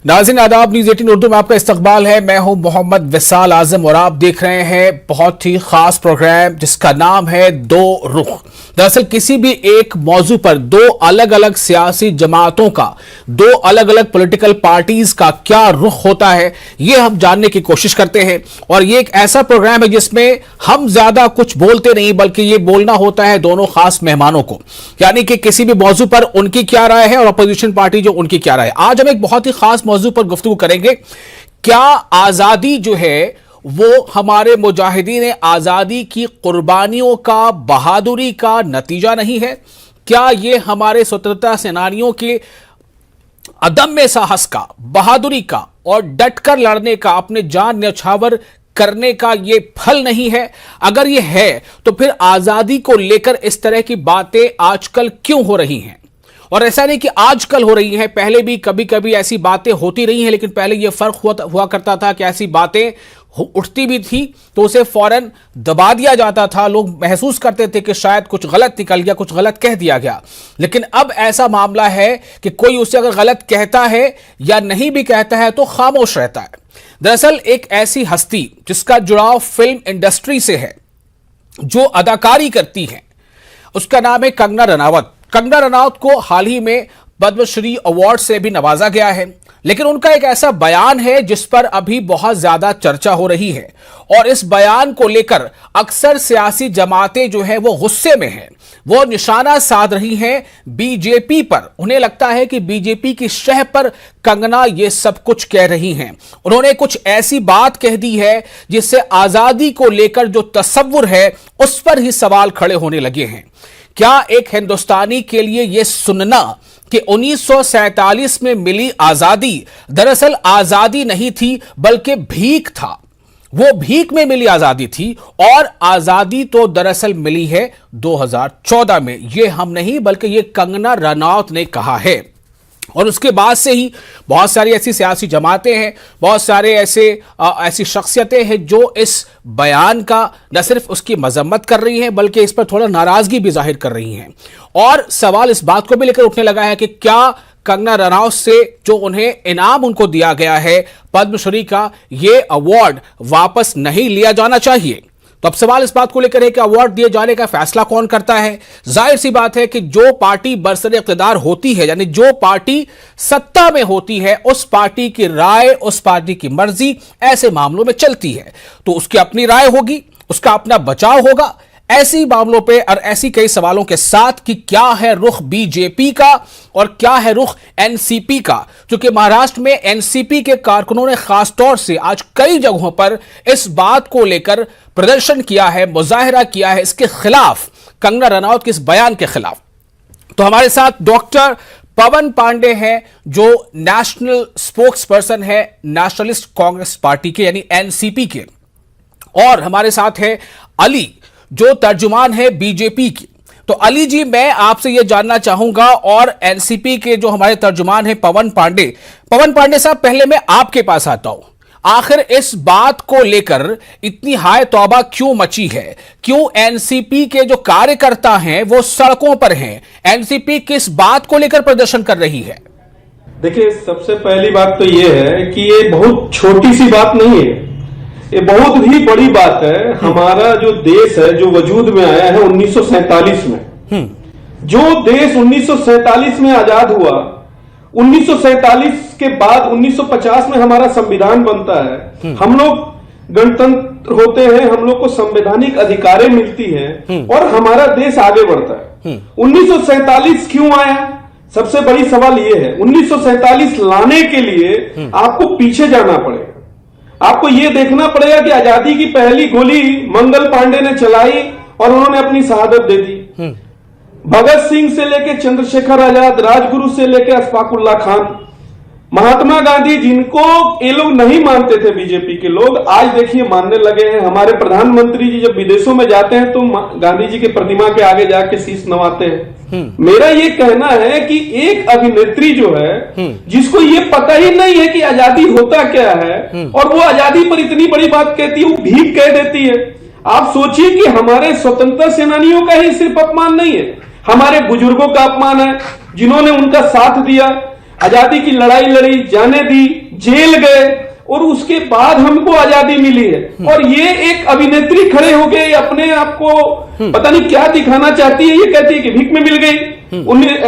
नाज़रीन आदाब, न्यूज़ 18 उर्दू में आपका इस्तकबाल है। मैं हूं मोहम्मद विसाल आजम और आप देख रहे हैं बहुत ही खास प्रोग्राम जिसका नाम है दो रुख। दरअसल किसी भी एक मौजू पर दो अलग अलग सियासी जमातों का, दो अलग अलग पॉलिटिकल पार्टीज का क्या रुख होता है, यह हम जानने की कोशिश करते हैं। और ये एक ऐसा प्रोग्राम है जिसमें हम ज्यादा कुछ बोलते नहीं, बल्कि ये बोलना होता है दोनों खास मेहमानों को, यानी कि किसी भी मौजू पर उनकी क्या राय है और अपोजिशन पार्टी जो उनकी क्या राय है। आज हम एक बहुत ही खास मौजू पर गुफ्तगू करेंगे। क्या आजादी जो है वो हमारे मुजाहिदीन आजादी की कुर्बानियों का, बहादुरी का नतीजा नहीं है? क्या ये हमारे स्वतंत्रता सेनानियों के अदम्य साहस का, बहादुरी का और डटकर लड़ने का, अपने जान न्यौछावर करने का ये फल नहीं है? अगर ये है तो फिर आजादी को लेकर इस तरह की बातें आजकल क्यों हो रही हैं? और ऐसा नहीं कि आजकल हो रही हैं, पहले भी कभी कभी ऐसी बातें होती रही हैं, लेकिन पहले यह फर्क हुआ करता था कि ऐसी बातें उठती भी थी तो उसे फौरन दबा दिया जाता था। लोग महसूस करते थे कि शायद कुछ गलत निकल गया, कुछ गलत कह दिया गया। लेकिन अब ऐसा मामला है कि कोई उसे अगर गलत कहता है या नहीं भी कहता है तो खामोश रहता है। दरअसल एक ऐसी हस्ती जिसका जुड़ाव फिल्म इंडस्ट्री से है, जो अदाकारी करती है, उसका नाम है कंगना रनावत। कंगना रनावत को हाल ही में पद्मश्री अवार्ड से भी नवाजा गया है, लेकिन उनका एक ऐसा बयान है जिस पर अभी बहुत ज्यादा चर्चा हो रही है। और इस बयान को लेकर अक्सर सियासी जमातें जो है वो गुस्से में हैं, वो निशाना साध रही हैं बीजेपी पर। उन्हें लगता है कि बीजेपी की शह पर कंगना ये सब कुछ कह रही हैं। उन्होंने कुछ ऐसी बात कह दी है जिससे आजादी को लेकर जो तसव्वुर है उस पर ही सवाल खड़े होने लगे हैं। क्या एक हिंदुस्तानी के लिए यह सुनना कि 1947 में मिली आजादी दरअसल आजादी नहीं थी बल्कि भीख था, वो भीख में मिली आजादी थी, और आजादी तो दरअसल मिली है 2014 में। यह हम नहीं बल्कि यह कंगना रनावत ने कहा है। और उसके बाद से ही बहुत सारी ऐसी सियासी जमातें हैं, बहुत सारे ऐसी शख्सियतें हैं जो इस बयान का न सिर्फ उसकी मजम्मत कर रही हैं बल्कि इस पर थोड़ा नाराजगी भी जाहिर कर रही हैं। और सवाल इस बात को भी लेकर उठने लगा है कि क्या कंगना रनावत से जो उन्हें इनाम उनको दिया गया है पद्मश्री का, ये अवार्ड वापस नहीं लिया जाना चाहिए? तो अब सवाल इस बात को लेकर है कि अवार्ड दिए जाने का फैसला कौन करता है? जाहिर सी बात है कि जो पार्टी बरसर इख्तिदार होती है, यानी जो पार्टी सत्ता में होती है, उस पार्टी की राय, उस पार्टी की मर्जी ऐसे मामलों में चलती है। तो उसकी अपनी राय होगी, उसका अपना बचाव होगा ऐसी मामलों पे और ऐसी कई सवालों के साथ कि क्या है रुख बीजेपी का और क्या है रुख एनसीपी का। क्योंकि महाराष्ट्र में एनसीपी के कारकुनों ने खास तौर से आज कई जगहों पर इस बात को लेकर प्रदर्शन किया है, मुजाहिरा किया है इसके खिलाफ, कंगना रनावत के इस बयान के खिलाफ। तो हमारे साथ डॉक्टर पवन पांडे हैं जो नेशनल स्पोक्स पर्सन है नेशनलिस्ट कांग्रेस पार्टी के यानी एनसीपी के, और हमारे साथ है अली जो तर्जुमान है बीजेपी की। तो अली जी, मैं आपसे यह जानना चाहूंगा, और एनसीपी के जो हमारे तर्जुमान हैं पवन पांडे साहब, पहले मैं आपके पास आता हूं। आखिर इस बात को लेकर इतनी हाय तौबा क्यों मची है? क्यों एनसीपी के जो कार्यकर्ता हैं वो सड़कों पर हैं? एनसीपी किस बात को लेकर प्रदर्शन कर रही है? देखिए, सबसे पहली बात तो ये है कि ये बहुत छोटी सी बात नहीं है, ये बहुत ही बड़ी बात है। हमारा जो देश है जो वजूद में आया है 1947 में, जो देश 1947 में आजाद हुआ, 1947 के बाद 1950 में हमारा संविधान बनता है, हम लोग गणतंत्र होते हैं, हम लोग को संवैधानिक अधिकारें मिलती हैं और हमारा देश आगे बढ़ता है। 1947 क्यों आया? सबसे बड़ी सवाल यह है। 1947 लाने के लिए आपको पीछे जाना पड़ेगा, आपको यह देखना पड़ेगा कि आजादी की पहली गोली मंगल पांडे ने चलाई और उन्होंने अपनी शहादत दे दी। भगत सिंह से लेकर चंद्रशेखर आजाद, राजगुरु से लेकर अशफाकुल्लाह खान, महात्मा गांधी, जिनको ये लोग नहीं मानते थे बीजेपी के लोग, आज देखिए मानने लगे हैं। हमारे प्रधानमंत्री जी जब विदेशों में जाते हैं तो गांधी जी की प्रतिमा के आगे जाके शीश नवाते हैं। मेरा ये कहना है कि एक अभिनेत्री जो है जिसको ये पता ही नहीं है कि आजादी होता क्या है और वो आजादी पर इतनी बड़ी बात कहती है, वो भीख कह देती है। आप सोचिए कि हमारे स्वतंत्रता सेनानियों का ही सिर्फ अपमान नहीं है, हमारे बुजुर्गों का अपमान है जिन्होंने उनका साथ दिया। आजादी की लड़ाई लड़ी, जाने दी, जेल गए और उसके बाद हमको आजादी मिली है। और ये एक अभिनेत्री खड़े हो गए अपने आप को पता नहीं क्या दिखाना चाहती है, ये कहती है कि भीख में मिल गई।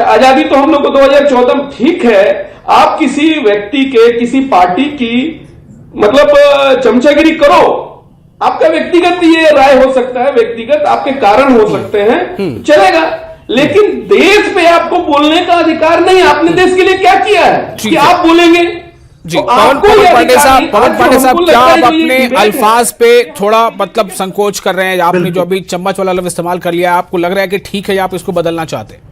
आजादी तो हम लोग को 2014 में, ठीक है, आप किसी व्यक्ति के, किसी पार्टी की मतलब चमचागिरी करो, आपका व्यक्तिगत ये राय हो सकता है, व्यक्तिगत आपके कारण हो सकते हैं, चलेगा, लेकिन देश पे आपको बोलने का अधिकार नहीं। आपने देश के लिए क्या किया है कि आप बोलेंगे? जी, तो पवन पांडे साहब, क्या आप अपने ये अल्फाज पे थोड़ा मतलब संकोच कर रहे हैं? आपने जो अभी चम्मच वाला लफ्ज इस्तेमाल कर लिया, आपको लग रहा है कि ठीक है, आप इसको बदलना चाहते हैं?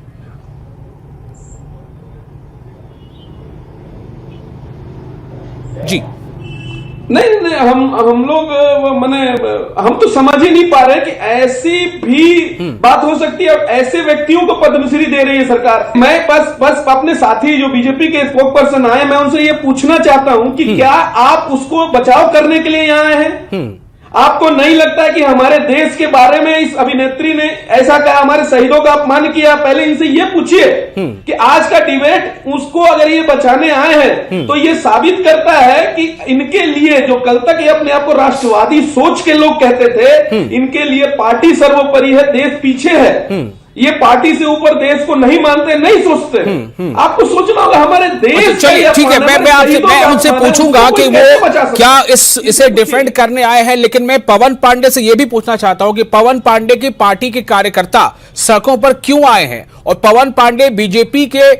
जी नहीं नहीं, हम लोग माने हम तो समझ ही नहीं पा रहे कि ऐसी भी बात हो सकती है और ऐसे व्यक्तियों को पद्मश्री दे रही है सरकार। मैं बस अपने साथी जो बीजेपी के स्पोक पर्सन आए, मैं उनसे ये पूछना चाहता हूं कि क्या आप उसको बचाव करने के लिए यहाँ आए हैं? आपको नहीं लगता है कि हमारे देश के बारे में इस अभिनेत्री ने ऐसा कहा, हमारे शहीदों का अपमान किया? पहले इनसे ये पूछिए कि आज का डिबेट उसको अगर ये बचाने आए हैं तो ये साबित करता है कि इनके लिए, जो कल तक ये अपने आप को राष्ट्रवादी सोच के लोग कहते थे, इनके लिए पार्टी सर्वोपरि है, देश पीछे है। ये पार्टी से ऊपर देश को नहीं मानते, नहीं सोचते। आपको सोचना होगा हमारे देश। चलिए ठीक है, मैं उनसे पूछूंगा कि वो क्या इसे डिफेंड करने आए हैं, लेकिन मैं पवन पांडे से यह भी पूछना चाहता हूं कि पवन पांडे की पार्टी के कार्यकर्ता सड़कों पर क्यों आए हैं, और पवन पांडे बीजेपी के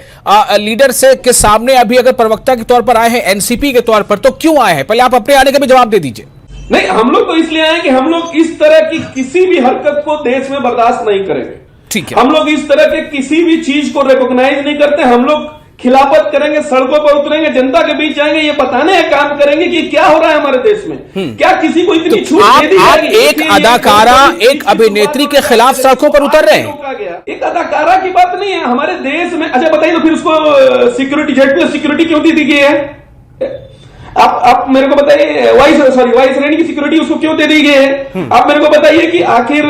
लीडर से के सामने अभी अगर प्रवक्ता के तौर पर आए हैं, एनसीपी के तौर पर, तो क्यों आए हैं? पहले आप अपने आने का भी जवाब दे दीजिए। नहीं, हम लोग तो इसलिए आए कि हम लोग इस तरह की किसी भी हरकत को देश में बर्दाश्त नहीं करेंगे। ठीक है, हम लोग इस तरह के किसी भी चीज को रिकॉग्नाइज नहीं करते। हम लोग खिलाफत करेंगे, सड़कों पर उतरेंगे, जनता के बीच जाएंगे, ये बताने का काम करेंगे कि क्या हो रहा है हमारे देश में। क्या किसी को इतनी छूट दे दी जाएगी? एक अदाकारा, एक अभिनेत्री के खिलाफ सड़कों पर उतर रहे हैं। एक अदाकारा की बात नहीं है हमारे देश में। अच्छा बताइए, तो फिर उसको सिक्योरिटी, जेड प्लस सिक्योरिटी क्यों दी गई है? आप मेरे को बताइए, वाइस रेनी की सिक्योरिटी उसको क्यों दे दी गई है? आप मेरे को बताइए कि आखिर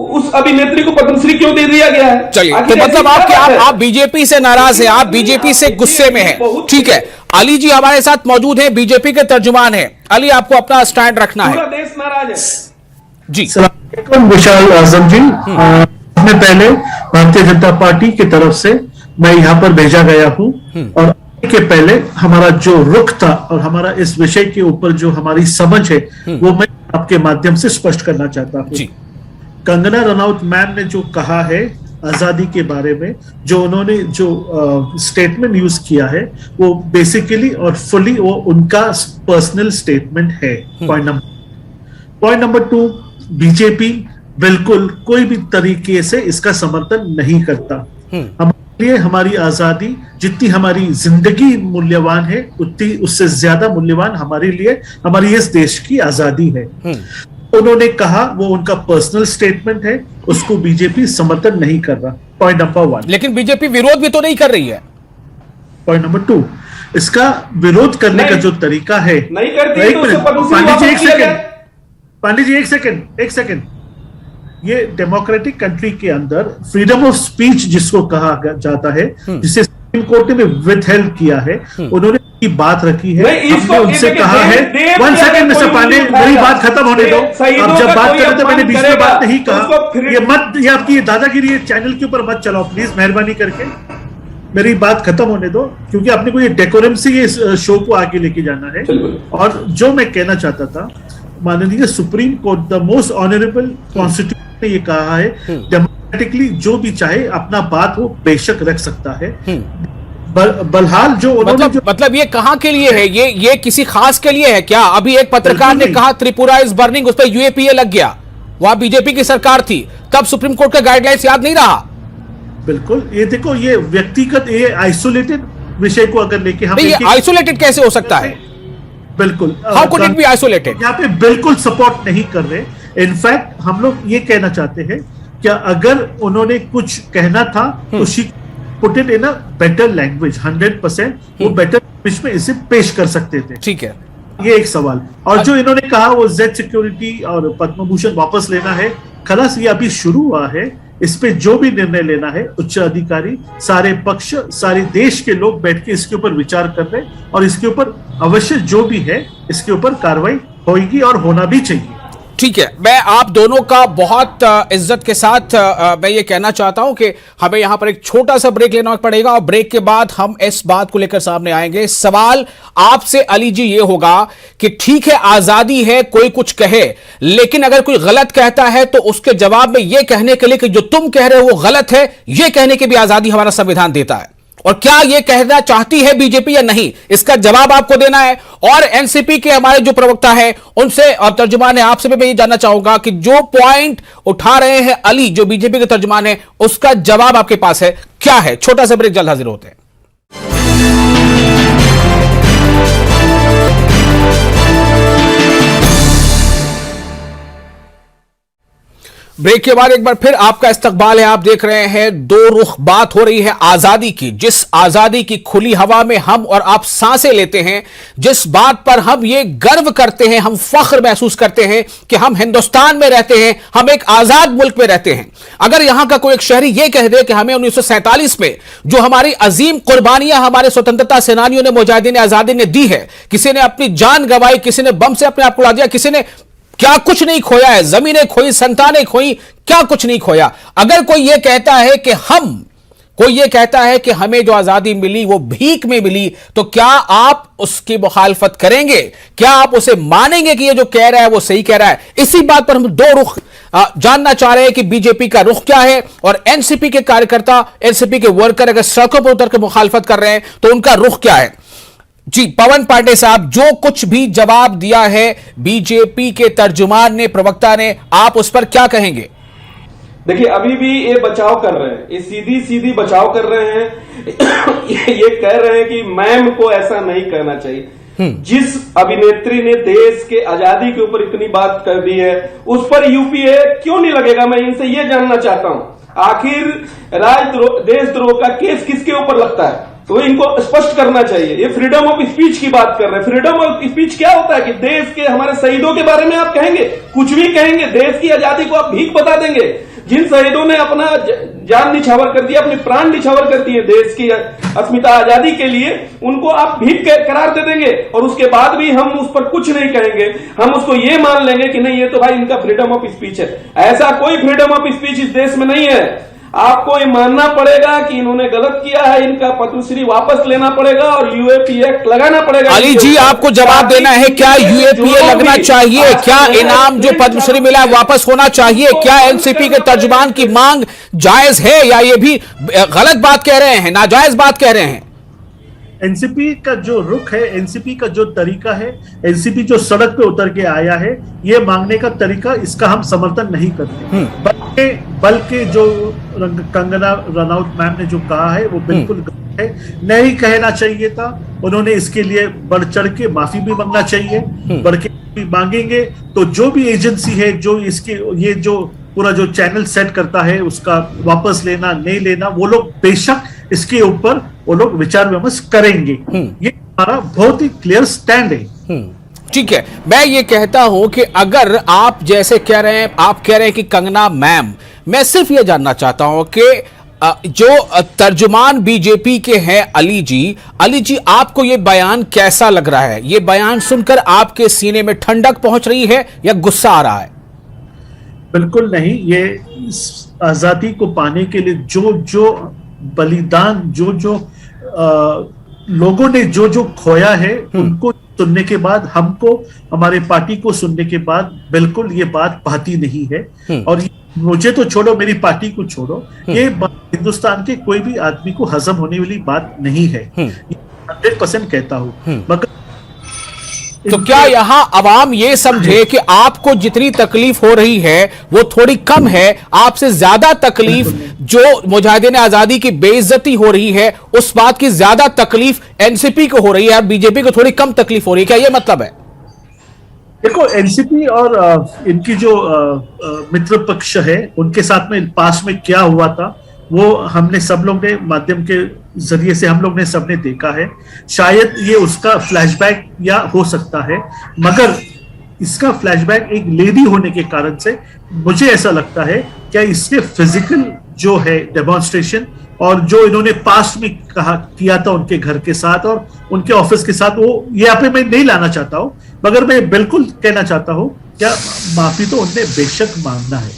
उस अभिनेत्री को पद्मश्री क्यों दे दिया गया है? चलिए, तो मतलब आप बीजेपी से नाराज हैं, आप बीजेपी से गुस्से में हैं। ठीक है, अली जी हमारे साथ मौजूद हैं, बीजेपी के तर्जुमान हैं। अली, आपको अपना स्टैंड रखना है। पूरा देश नाराज है जी। विशाल आजम जी, पहले भारतीय जनता पार्टी की तरफ से मैं यहाँ पर भेजा गया हूँ, और के पहले हमारा जो रुख था और हमारा इस विषय के ऊपर जो हमारी समझ है, वो मैं आपके माध्यम से स्पष्ट करना चाहता हूँ। कंगना रनौत मैम ने जो कहा है आजादी के बारे में, जो उन्होंने जो स्टेटमेंट यूज किया है, वो बेसिकली और फुली वो उनका पर्सनल स्टेटमेंट है। पॉइंट नंबर 2, बीजेपी बिल्कुल कोई भी तरीके से इसका समर्थन नहीं करता। हमारे लिए हमारी आजादी जितनी हमारी जिंदगी मूल्यवान है, उतनी उससे ज्यादा मूल्यवान हमारे लिए हमारी इस देश की आजादी है। उन्होंने कहा, वो उनका पर्सनल स्टेटमेंट है, उसको बीजेपी समर्थन नहीं कर रहा। Point number 1। लेकिन बीजेपी विरोध भी तो नहीं कर रही है। पॉइंट नंबर 2, इसका विरोध करने का जो तरीका है, नहीं करती है, तो पांडे जी एक सेकंड, ये डेमोक्रेटिक कंट्री के अंदर फ्रीडम ऑफ स्पीच जिसको कहा जाता है, जिसे सुप्रीम कोर्ट ने विथहेल्ड किया है, उन्होंने की बात रखी है। हमने उनसे कहा है, 1 सेकंड मिस्टर पांडे, मेरी बात खत्म होने दो। अब जब बात कर रहे थे मैंने बीच में बात नहीं कहा। ये आपकी दादागिरी चैनल के ऊपर मत चलाओ प्लीज, मेहरबानी करके मेरी बात खत्म होने दो, क्योंकि आपने कोई डेकोरम से ये शो को आगे लेके जाना है। और जो मैं कहना चाहता था, माननीय supreme court, the most honourable constitution ने ये कहा है, डेमोक्रेटिकली जो भी चाहे अपना बात वो बेशक रख सकता है। बलहाल जो मतलब ये कहां के लिए है? ये किसी खास के लिए है क्या? अभी एक पत्रकार ने कहा त्रिपुरा इज बर्निंग, उस पर यूएपीए लग गया, वहां बीजेपी की सरकार थी, तब सुप्रीम कोर्ट का गाइडलाइंस याद नहीं रहा। बिल्कुल, ये देखो, ये व्यक्तिगत, ये आइसोलेटेड विषय को अगर लेके हम, ये आइसोलेटेड कैसे हो सकता है? बिल्कुल, how could it be isolated? यहाँ पे बिल्कुल सपोर्ट नहीं कर रहे। इनफैक्ट हम लोग ये कहना चाहते हैं, क्या अगर उन्होंने कुछ कहना था तो she put it in a better language, 100% वो बेटर लैंग्वेज में इसे पेश कर सकते थे। ठीक है, ये एक सवाल। और जो इन्होंने कहा वो जेड सिक्योरिटी और पद्म भूषण वापस लेना है, खलास ये अभी शुरू हुआ है। इस पे जो भी निर्णय लेना है उच्च अधिकारी, सारे पक्ष, सारे देश के लोग बैठ के इसके ऊपर विचार कर रहे हैं और इसके ऊपर अवश्य जो भी है इसके ऊपर कार्रवाई होगी और होना भी चाहिए। ठीक है, मैं आप दोनों का बहुत इज्जत के साथ मैं ये कहना चाहता हूं कि हमें यहां पर एक छोटा सा ब्रेक लेना पड़ेगा और ब्रेक के बाद हम इस बात को लेकर सामने आएंगे। सवाल आपसे अली जी ये होगा कि ठीक है, आजादी है, कोई कुछ कहे, लेकिन अगर कोई गलत कहता है तो उसके जवाब में यह कहने के लिए कि जो तुम कह रहे हो वो गलत है, यह कहने की भी आजादी हमारा संविधान देता है। और क्या यह कहना चाहती है बीजेपी या नहीं, इसका जवाब आपको देना है। और एनसीपी के हमारे जो प्रवक्ता है उनसे और तर्जुमान है, आपसे भी मैं ये जानना चाहूंगा कि जो पॉइंट उठा रहे हैं अली, जो बीजेपी के तर्जुमान है, उसका जवाब आपके पास है क्या है। छोटा सा ब्रेक, जल्द हाजिर होते हैं। ब्रेक के बाद एक बार फिर आपका इस्तकबाल है। आप देख रहे हैं दो रुख। बात हो रही है आजादी की, जिस आजादी की खुली हवा में हम और आप सांसें लेते हैं, जिस बात पर हम ये गर्व करते हैं, हम फख्र महसूस करते हैं कि हम हिंदुस्तान में रहते हैं, हम एक आजाद मुल्क में रहते हैं। अगर यहां का कोई एक शहरी ये कह दे कि हमें 1947 में जो हमारी अजीम कुर्बानियां हमारे स्वतंत्रता सेनानियों ने, मुजाहिदीन आजादी ने दी है, किसी ने अपनी जान गंवाई, किसी ने बम से अपने आप को उड़ा दिया, किसी ने क्या कुछ नहीं खोया है, जमीनें खोई, संतानें खोई, क्या कुछ नहीं खोया। अगर कोई यह कहता है कि कोई ये कहता है कि हमें जो आजादी मिली वो भीख में मिली, तो क्या आप उसकी मुखालफत करेंगे? क्या आप उसे मानेंगे कि ये जो कह रहा है वो सही कह रहा है? इसी बात पर हम दो रुख जानना चाह रहे हैं कि बीजेपी का रुख क्या है और एनसीपी के कार्यकर्ता, एनसीपी के वर्कर अगर सड़कों पर उतर कर मुखालफत कर रहे हैं तो उनका रुख क्या है। जी पवन पांडे साहब, जो कुछ भी जवाब दिया है बीजेपी के तर्जुमान ने, प्रवक्ता ने, आप उस पर क्या कहेंगे? देखिए, अभी भी ये बचाव कर रहे हैं, ये सीधी सीधी बचाव कर रहे हैं। ये कह रहे हैं कि मैम को ऐसा नहीं कहना चाहिए। जिस अभिनेत्री ने देश के आजादी के ऊपर इतनी बात कर दी है, उस पर यूपीए क्यों नहीं लगेगा? मैं इनसे ये जानना चाहता हूं। आखिर देशद्रोह का केस किसके ऊपर लगता है, तो इनको स्पष्ट करना चाहिए। ये फ्रीडम ऑफ स्पीच की बात कर रहे हैं। फ्रीडम ऑफ स्पीच क्या होता है कि देश के हमारे शहीदों के बारे में आप कहेंगे, कुछ भी कहेंगे, देश की आजादी को आप भीख बता देंगे। जिन शहीदों ने अपना जान निछावर कर दिया, अपने प्राण निछावर कर दिए देश की अस्मिता आजादी के लिए, उनको आप भीख करार दे देंगे और उसके बाद भी हम उस पर कुछ नहीं कहेंगे। हम उसको ये मान लेंगे कि नहीं, ये तो भाई इनका फ्रीडम ऑफ स्पीच है। ऐसा कोई फ्रीडम ऑफ स्पीच इस देश में नहीं है। आपको ये मानना पड़ेगा कि इन्होंने गलत किया है, इनका पद्मश्री वापस लेना पड़ेगा और यूएपी एक्ट लगाना पड़ेगा। अली जी, आपको जवाब देना है, क्या यूएपीए लगना चाहिए? क्या इनाम जो पद्मश्री मिला है वापस होना चाहिए? क्या एनसीपी के तर्जुमान की मांग जायज है या ये भी गलत बात कह रहे हैं, नाजायज बात कह रहे हैं? एनसीपी का जो रुख है, एनसीपी का जो तरीका है, एनसीपी जो सड़क पे उतर के आया है, ये मांगने का तरीका, इसका हम समर्थन नहीं करते। बल्कि जो कंगना रनौत मैम ने जो कहा है वो बिल्कुल गलत है, नहीं कहना चाहिए था। उन्होंने इसके लिए बढ़ चढ़ के माफी भी मांगना चाहिए। बढ़ के भी मांगेंगे तो जो भी एजेंसी है जो इसके ये जो पूरा जो चैनल सेट करता है, उसका वापस लेना नहीं लेना, वो लोग बेशक इसके ऊपर वो लोग विचार विमर्श करेंगे। ये हमारा बहुत ही क्लियर स्टैंड है। ठीक है, मैं ये कहता हूं कि अगर आप जैसे कह रहे हैं, आप कह रहे हैं कि कंगना मैम, मैं सिर्फ ये जानना चाहता हूं कि जो तर्जुमान बीजेपी के हैं अली जी, आपको ये बयान कैसा लग रहा है? ये बयान सुनकर आपके सीने में ठंडक पहुंच रही है या गुस्सा आ रहा है? बिल्कुल नहीं। ये आजादी को पाने के लिए जो बलिदान, जो लोगों ने जो खोया है, उनको सुनने के बाद, हमको, हमारे पार्टी को सुनने के बाद बिल्कुल ये बात भाती नहीं है। और मुझे तो छोड़ो, मेरी पार्टी को छोड़ो, ये हिंदुस्तान के कोई भी आदमी को हजम होने वाली बात नहीं है। 100% कहता हूं। मगर तो क्या यहां अवाम ये समझे कि आपको जितनी तकलीफ हो रही है वो थोड़ी कम है, आपसे ज्यादा तकलीफ जो मुजाहिदीन आजादी की बेइज्जती हो रही है, उस बात की ज्यादा तकलीफ एनसीपी को हो रही है और बीजेपी को थोड़ी कम तकलीफ हो रही है? क्या ये मतलब है? देखो, एनसीपी और इनकी जो मित्र पक्ष है, उनके साथ में पास में क्या हुआ था वो हमने सब लोग ने माध्यम के जरिए से हम लोग ने सबने देखा है। शायद ये उसका फ्लैशबैक या हो सकता है, मगर इसका फ्लैशबैक एक लेडी होने के कारण से मुझे ऐसा लगता है क्या इसके फिजिकल जो है डेमोन्स्ट्रेशन और जो इन्होंने पास्ट में कहा किया था उनके घर के साथ और उनके ऑफिस के साथ, वो यहाँ पे मैं नहीं लाना चाहता हूं, मगर मैं बिल्कुल कहना चाहता हूं क्या माफी तो उनने बेशक मांगना है।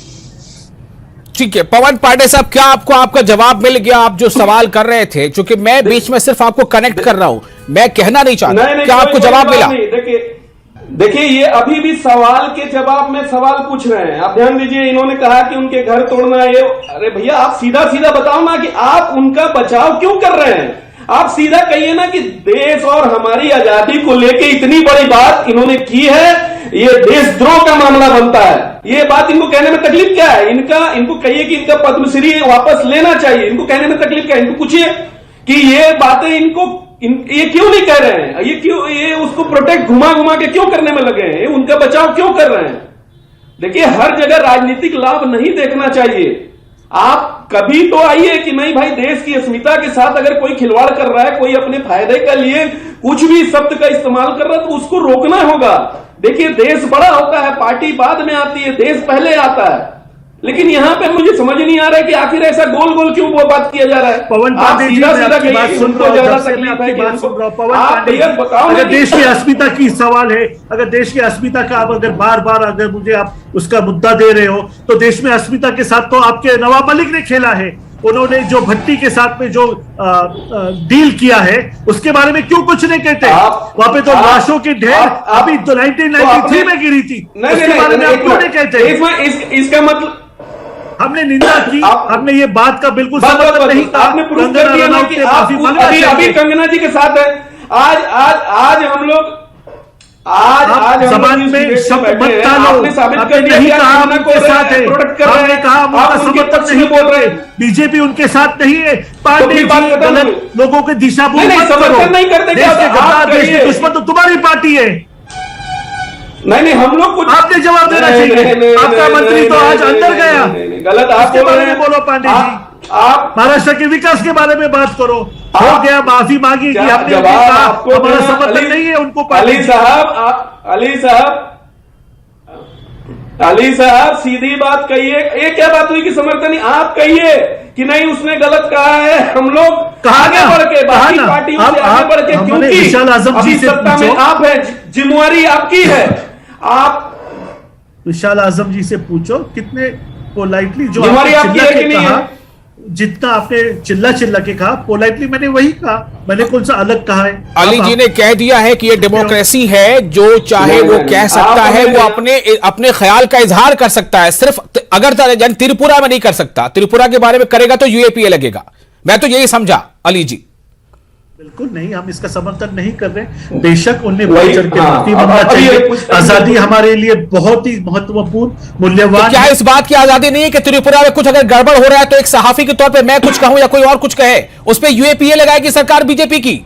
ठीक है पवन पांडे साहब, क्या आपको आपका जवाब मिल गया? आप जो सवाल कर रहे थे, चूंकि मैं बीच में सिर्फ आपको कनेक्ट कर रहा हूं, मैं कहना नहीं चाहता, क्या आपको जवाब मिला? देखिए ये अभी भी सवाल के जवाब में सवाल पूछ रहे हैं। आप ध्यान दीजिए, इन्होंने कहा कि उनके घर तोड़ना है। अरे भैया आप सीधा सीधा बताओ ना कि आप उनका बचाव क्यों कर रहे हैं। आप सीधा कहिए ना कि देश और हमारी आजादी को लेके इतनी बड़ी बात इन्होंने की है, ये देशद्रोह का मामला बनता है। ये बात इनको कहने में तकलीफ क्या है? इनको कहिए कि इनका पद्मश्री वापस लेना चाहिए। इनको कहने में तकलीफ क्या है? इनको पूछिए कि ये बातें ये क्यों नहीं कह रहे हैं, ये उसको प्रोटेक्ट घुमा घुमा के क्यों करने में लगे हैं, उनका बचाव क्यों कर रहे हैं। देखिए हर जगह राजनीतिक लाभ नहीं देखना चाहिए। आप कभी तो आइए कि नहीं भाई, देश की अस्मिता के साथ अगर कोई खिलवाड़ कर रहा है, कोई अपने फायदे के लिए कुछ भी शब्द का इस्तेमाल कर रहा है तो उसको रोकना होगा। देखिए देश बड़ा होता है, पार्टी बाद में आती है, देश पहले आता है। लेकिन यहाँ पे मुझे समझ नहीं आ रहा है कि आखिर ऐसा गोल गोल क्यों वो बात किया जा रहा है। पवन पांडे जी, मैं आपकी बात सुन रहा हूं। पवन पांडे जी, अगर देश की अस्मिता की सवाल है, अगर देश की अस्मिता का आप अगर बार बार अगर मुझे आप उसका मुद्दा दे रहे हो, तो देश में अस्मिता के साथ तो आपके नवाब मलिक ने खेला है। उन्होंने जो भट्टी के साथ में जो डील किया है उसके बारे में क्यों कुछ नहीं कहते? वहां पे तो लाशों की ढेर अभी तो 1993 में गिरी थी, उसके बारे में आप क्यों नहीं कहते? इसका मतलब हमने निंदा की, हमने ये बात का बिल्कुल समर्थन नहीं किया। आपने प्रूफ कर दिया ना कि आप अभी कंगना जी के साथ है। आज हम लोग आज जबान में शब्द मत डालो। आपने साबित कर दिया नहीं कि कहा आप उनके साथ है, आपने कहा हम उनका समर्थन नहीं बोल रहे। बीजेपी उनके साथ नहीं है। पांडे जी गलत लोगों के दिशा भूल मत करो। नहीं करते, देश के गद्दार, देश के दुश्मन तो तुम्हारी पार्टी है। नहीं हम लोग कुछ आपने जवाब देना चाहिए। आपका मंत्री तो आज अंदर गया। गलत आप उसके बारे में बोलो पांडे जी। आप महाराष्ट्र के विकास के बारे में बात करो। हो गया, माफी मांगी कि आपने कहा हमारा समर्थन नहीं है उनको। अली साहब सीधी बात कहिए। ये क्या बात हुई कि समर्थन नहीं? आप कहिए कि नहीं उसने गलत कहा है। हम लोग आगे बढ़ के बाकी पार्टियों से आगे बढ़ के, क्योंकि विशाल आजम जी से सत्ता में आप है, जिम्मेवारी आपकी है। आप विशाल आजम जी से पूछो कितने पोलाइटली जो जिम्मेवारी आपकी है कि नहीं है। जितना आपने चिल्ला चिल्ला के कहा, पोलाइटली मैंने वही कहा। मैंने कौन सा अलग कहा है? अली जी ने कह दिया है कि ये डेमोक्रेसी है, जो चाहे वो कह सकता है, वो अपने ख्याल का इजहार कर सकता है। सिर्फ अगर त्रिपुरा में नहीं कर सकता, त्रिपुरा के बारे में करेगा तो यूएपीए लगेगा। मैं तो यही समझा अली जी। बिल्कुल नहीं, हम इसका समर्थन नहीं कर रहे। बेशक उन्हें बढ़ चढ़ के माफी मांगना चाहिए। आजादी हमारे लिए बहुत ही महत्वपूर्ण मूल्यवान। तो क्या इस बात की आजादी नहीं है कि त्रिपुरा में कुछ अगर गड़बड़ हो रहा है तो एक सहाफी के तौर पे मैं कुछ कहूं या कोई और कुछ कहे, उस पर यूएपीए लगाएगी सरकार बीजेपी की?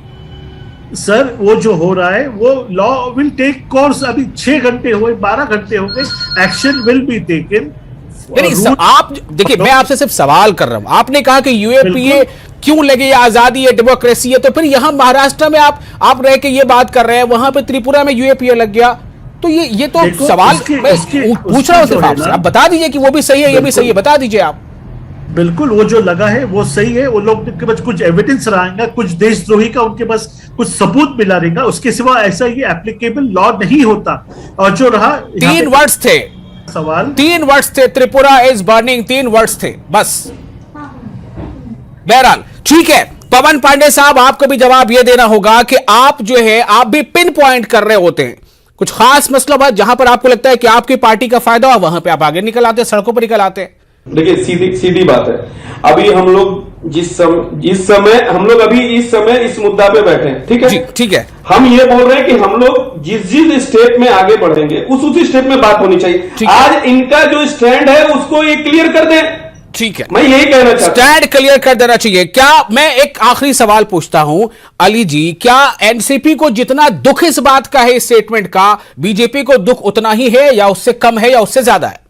सर वो जो हो रहा है वो लॉ विल टेक कोर्स। अभी 6 घंटे हुए, 12 घंटे हो गए, एक्शन विल बी टेकन। आप देखिए, मैं आपसे सिर्फ सवाल कर रहा हूं। आपने कहा कि यूएपीए क्यों लगे, आजादी है, डेमोक्रेसी है, तो फिर यहां महाराष्ट्र में आप रह के ये बात कर रहे हैं, वहां पे त्रिपुरा में यूएपीए लग गया, तो ये तो सवाल पूछ रहा हूं सिर्फ आपसे। आप बता दीजिए कि वो भी सही है, ये भी सही है, बता दीजिए आप। बिल्कुल, वो जो लगा है वो सही है। वो लोग के पास कुछ एविडेंस रहेगा, कुछ देशद्रोही का उनके पास कुछ सबूत मिला रहेगा, उसके सिवा ऐसा ये एप्लीकेबल लॉ नहीं होता। और जो रहा 3 वर्ड्स थे सवाल, 3 वर्ड्स थे, त्रिपुरा इज बर्निंग, 3 वर्ड्स थे बस। बहरहाल ठीक है, पवन पांडे साहब आपको भी जवाब यह देना होगा कि आप जो है, आप भी पिन पॉइंट कर रहे होते हैं कुछ खास मसला बात जहां पर आपको लगता है कि आपकी पार्टी का फायदा हो, वहां पे आप आगे निकल आते हैं, सड़कों पर निकल आते हैं। देखिए सीधी बात है। अभी हम लोग इस समय इस मुद्दा पे बैठे हैं, ठीक है? ठीक है। हम ये बोल रहे हैं कि हम लोग जिस स्टेप में आगे बढ़ेंगे उसी स्टेप में बात होनी चाहिए। आज इनका जो स्टैंड है उसको ये क्लियर कर दें। ठीक है, मैं यही कहना चाहता हूं, स्टैंड क्लियर कर देना चाहिए। क्या मैं एक आखिरी सवाल पूछता हूं अली जी, क्या एनसीपी को जितना दुख इस बात का है, इस स्टेटमेंट का, बीजेपी को दुख उतना ही है या उससे कम है या उससे ज्यादा है?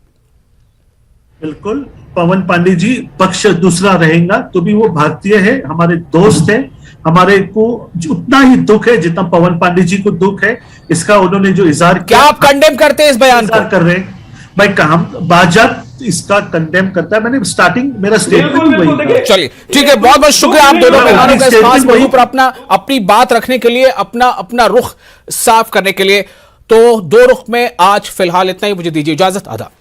बिल्कुल, पवन पांडे जी पक्ष दूसरा रहेगा तो भी वो भारतीय है, हमारे दोस्त है, हमारे को उतना ही दुख है जितना पवन पांडे जी को दुख है। इसका उन्होंने जो इजहार क्या आप कंडेम करते हैं इस बयान को? कर रहे हैं भाई, काम बाजात इसका कंडेम करता है। मैंने स्टार्टिंग मेरा स्टेटमेंट बिल्कुल, वही था। चलिए ठीक है, बहुत बहुत शुक्रिया आप दोनों मेहमानों का इस खास मौजू पर अपनी बात रखने के लिए, अपना रुख साफ करने के लिए। तो दो रुख में आज फिलहाल इतना ही, मुझे दीजिए इजाजत, आदाब।